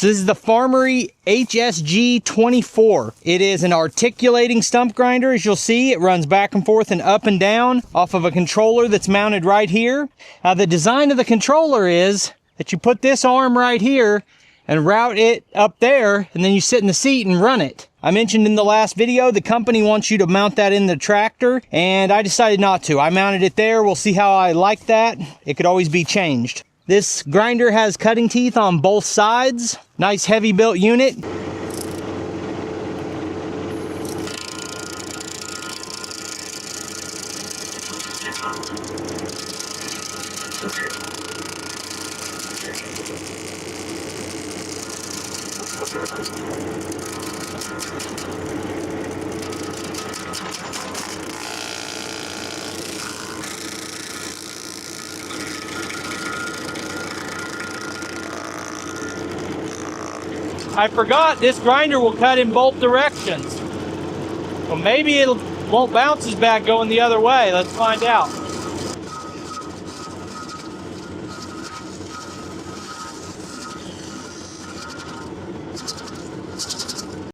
So this is the Farmery HSG24. It is an articulating stump grinder. As you'll see, it runs back and forth and up and down off of a controller that's mounted right here. Now the design of the controller is that you put this arm right here and route it up there, and then you sit in the seat and run it. I mentioned in the last video, the company wants you to mount that in the tractor, and I decided not to. I mounted it there. We'll see how I like that. It could always be changed. This grinder has cutting teeth on both sides. Nice heavy built unit. I forgot this grinder will cut in both directions. Well, maybe it won't bounce as bad going the other way. Let's find out.